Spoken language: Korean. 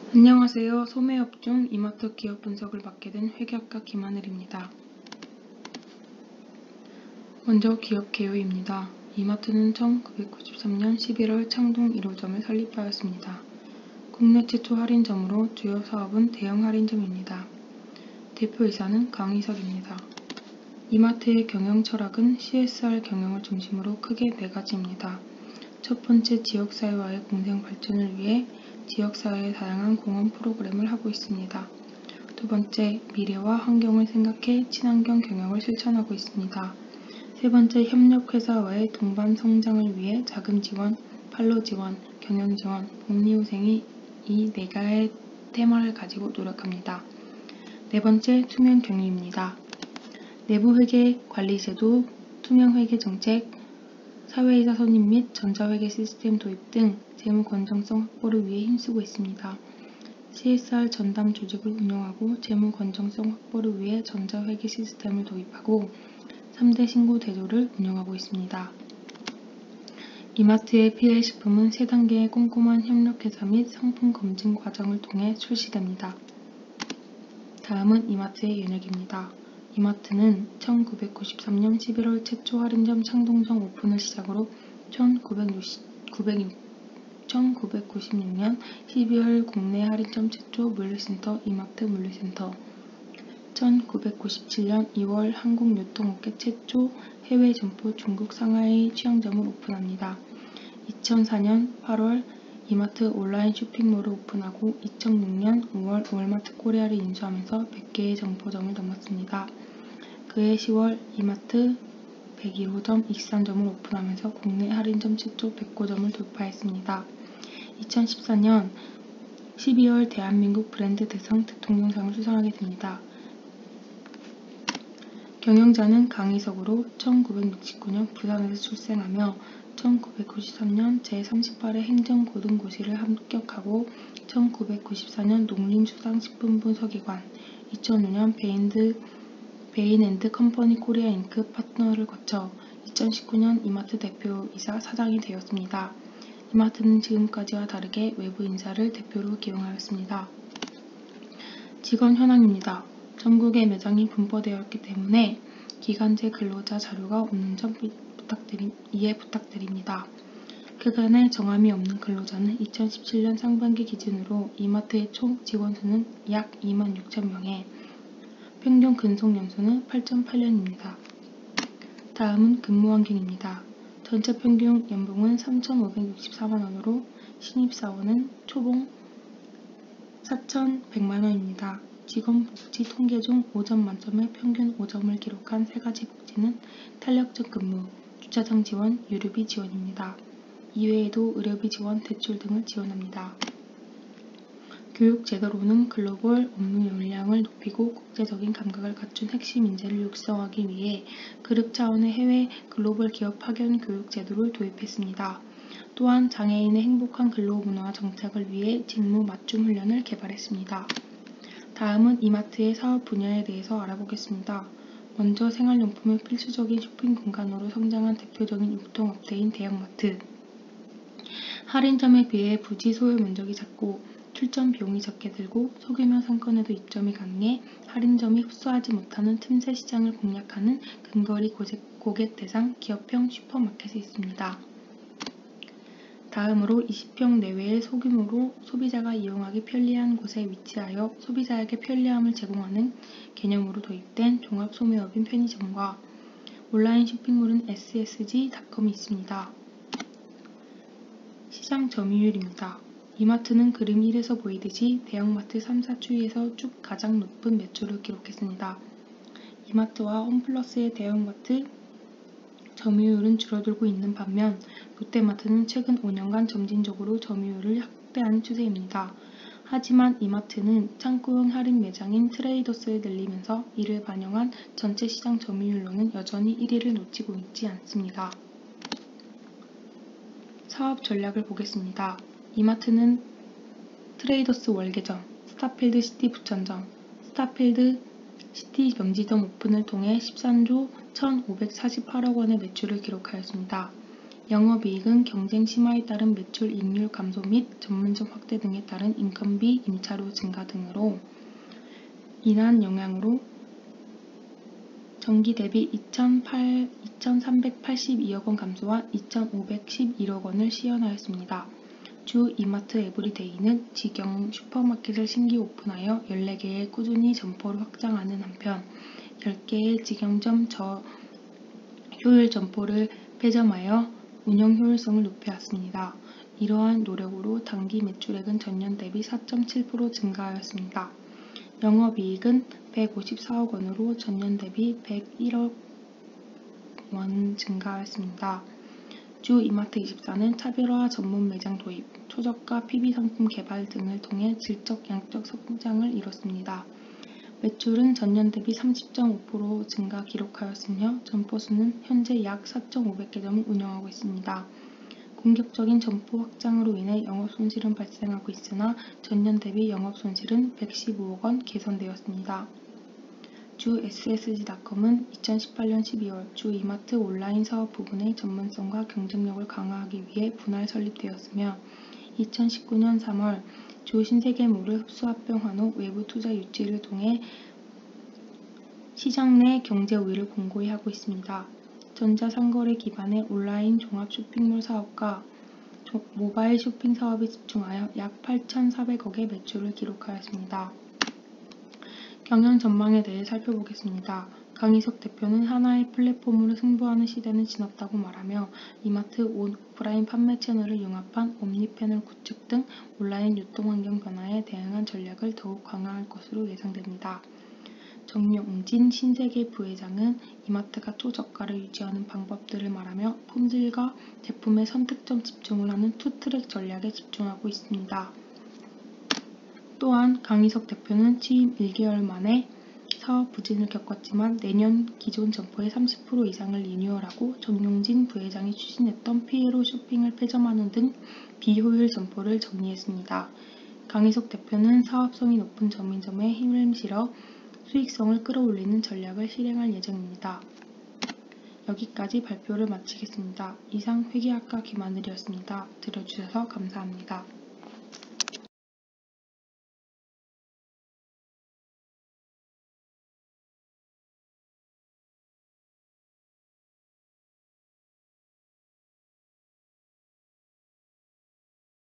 안녕하세요. 소매업 중 이마트 기업 분석을 맡게 된 회계학과 김하늘입니다. 먼저 기업 개요입니다. 이마트는 1993년 11월 창동 1호점을 설립하였습니다. 국내 최초 할인점으로 주요 사업은 대형 할인점입니다. 대표이사는 강희석입니다. 이마트의 경영 철학은 CSR 경영을 중심으로 크게 4가지입니다. 첫 번째, 지역사회와의 공생 발전을 위해 지역사회의 다양한 공헌 프로그램을 하고 있습니다. 두 번째, 미래와 환경을 생각해 친환경 경영을 실천하고 있습니다. 세 번째, 협력회사와의 동반 성장을 위해 자금 지원, 판로 지원, 경영 지원, 복리후생이 이 4가의 테마를 가지고 노력합니다. 네 번째, 투명 경영입니다. 내부회계 관리제도, 투명회계 정책, 사회이사 선임 및 전자회계 시스템 도입 등 재무 건전성 확보를 위해 힘쓰고 있습니다. CSR 전담 조직을 운영하고 재무 건전성 확보를 위해 전자회계 시스템을 도입하고 3대 신고 대조를 운영하고 있습니다. 이마트의 PL식품은 3단계의 꼼꼼한 협력회사 및 상품 검증 과정을 통해 출시됩니다. 다음은 이마트의 연역입니다. 이마트는 1993년 11월 최초 할인점 창동점 오픈을 시작으로 1996년 12월 국내 할인점 최초 물류센터 이마트 물류센터, 1997년 2월 한국유통업계 최초 해외 점포 중국 상하이 취향점을 오픈합니다. 2004년 8월 이마트 온라인 쇼핑몰을 오픈하고 2006년 5월 월마트 코리아를 인수하면서 100개의 점포점을 넘었습니다. 그해 10월 이마트 101호점 익산점을 오픈하면서 국내 할인점 최초 100호점을 돌파했습니다. 2014년 12월 대한민국 브랜드 대상 대통령상을 수상하게 됩니다. 경영자는 강희석으로 1969년 부산에서 출생하며 1993년 제38회 행정고등고시를 합격하고 1994년 농림수산식품부 서기관, 2005년 베인앤드컴퍼니 코리아 잉크 파트너를 거쳐 2019년 이마트 대표이사 사장이 되었습니다. 이마트는 지금까지와 다르게 외부 인사를 대표로 기용하였습니다. 직원 현황입니다. 전국에 매장이 분포되어 있기 때문에 기간제 근로자 자료가 없는 점 이해 부탁드립니다. 그간의 정함이 없는 근로자는 2017년 상반기 기준으로 이마트의 총 직원 수는 약 26,000명에 평균 근속 연수는 8.8년입니다. 다음은 근무 환경입니다. 전체 평균 연봉은 3,564만원으로 신입사원은 초봉 4,100만원입니다. 직원 복지 통계 중 5점 만점에 평균 5점을 기록한 3가지 복지는 탄력적 근무, 주차장 지원, 유류비 지원입니다. 이외에도 의료비 지원, 대출 등을 지원합니다. 교육 제도로는 글로벌 업무 역량을 높이고 국제적인 감각을 갖춘 핵심 인재를 육성하기 위해 그룹 차원의 해외 글로벌 기업 파견 교육 제도를 도입했습니다. 또한 장애인의 행복한 근로 문화 정착을 위해 직무 맞춤 훈련을 개발했습니다. 다음은 이마트의 사업 분야에 대해서 알아보겠습니다. 먼저 생활용품의 필수적인 쇼핑 공간으로 성장한 대표적인 유통업체인 대형마트. 할인점에 비해 부지 소요 면적이 작고 출점 비용이 적게 들고 소규모 상권에도 입점이 가능해 할인점이 흡수하지 못하는 틈새 시장을 공략하는 근거리 고객 대상 기업형 슈퍼마켓이 있습니다. 다음으로 20평 내외의 소규모로 소비자가 이용하기 편리한 곳에 위치하여 소비자에게 편리함을 제공하는 개념으로 도입된 종합소매업인 편의점과 온라인 쇼핑몰은 ssg.com이 있습니다. 시장 점유율입니다. 이마트는 그림 1에서 보이듯이 대형마트 3, 4추위에서 쭉 가장 높은 매출을 기록했습니다. 이마트와 홈플러스의 대형마트 점유율은 줄어들고 있는 반면 롯데마트는 최근 5년간 점진적으로 점유율을 확대하는 추세입니다. 하지만 이마트는 창고형 할인 매장인 트레이더스를 늘리면서 이를 반영한 전체 시장 점유율로는 여전히 1위를 놓치고 있지 않습니다. 사업 전략을 보겠습니다. 이마트는 트레이더스 월계점, 스타필드 시티 부천점, 스타필드 시티 명지점 오픈을 통해 13조 1,548억 원의 매출을 기록하였습니다. 영업이익은 경쟁 심화에 따른 매출 이익률 감소 및 전문점 확대 등에 따른 인건비, 임차료 증가 등으로 인한 영향으로 전기 대비 2,382억 원 감소와 2,511억 원을 시현하였습니다. 주 이마트 에브리데이는 직영 슈퍼마켓을 신규 오픈하여 14개의 꾸준히 점포를 확장하는 한편 10개의 직영점 저효율 점포를 폐점하여 운영 효율성을 높여왔습니다. 이러한 노력으로 당기 매출액은 전년 대비 4.7% 증가하였습니다. 영업이익은 154억 원으로 전년 대비 101억 원 증가하였습니다. 주 이마트24는 차별화 전문 매장 도입, 초저가 PB 상품 개발 등을 통해 질적 양적 성장을 이뤘습니다. 매출은 전년 대비 30.5% 증가 기록하였으며 점포 수는 현재 약 4,500개점을 운영하고 있습니다. 공격적인 점포 확장으로 인해 영업손실은 발생하고 있으나 전년 대비 영업손실은 115억 원 개선되었습니다. 주 ssg.com은 2018년 12월 주 이마트 온라인 사업 부분의 전문성과 경쟁력을 강화하기 위해 분할 설립되었으며 2019년 3월 주 신세계몰을 흡수합병한 후 외부 투자 유치를 통해 시장 내 경제 우위를 공고히 하고 있습니다. 전자상거래 기반의 온라인 종합 쇼핑몰 사업과 모바일 쇼핑 사업에 집중하여 약 8,400억의 매출을 기록하였습니다. 경영 전망에 대해 살펴보겠습니다. 강희석 대표는 하나의 플랫폼으로 승부하는 시대는 지났다고 말하며 이마트 오프라인 판매 채널을 융합한 옴니패널 구축 등 온라인 유통환경 변화에 대응한 전략을 더욱 강화할 것으로 예상됩니다. 정용진 신세계 부회장은 이마트가 초저가를 유지하는 방법들을 말하며 품질과 제품의 선택점 집중을 하는 투트랙 전략에 집중하고 있습니다. 또한 강희석 대표는 취임 1개월 만에 사업 부진을 겪었지만 내년 기존 점포의 30% 이상을 리뉴얼하고 정용진 부회장이 추진했던 피에로 쇼핑을 폐점하는 등 비효율 점포를 정리했습니다. 강희석 대표는 사업성이 높은 전민점에 힘을 실어 수익성을 끌어올리는 전략을 실행할 예정입니다. 여기까지 발표를 마치겠습니다. 이상 회계학과 김하늘이었습니다. 들어주셔서 감사합니다.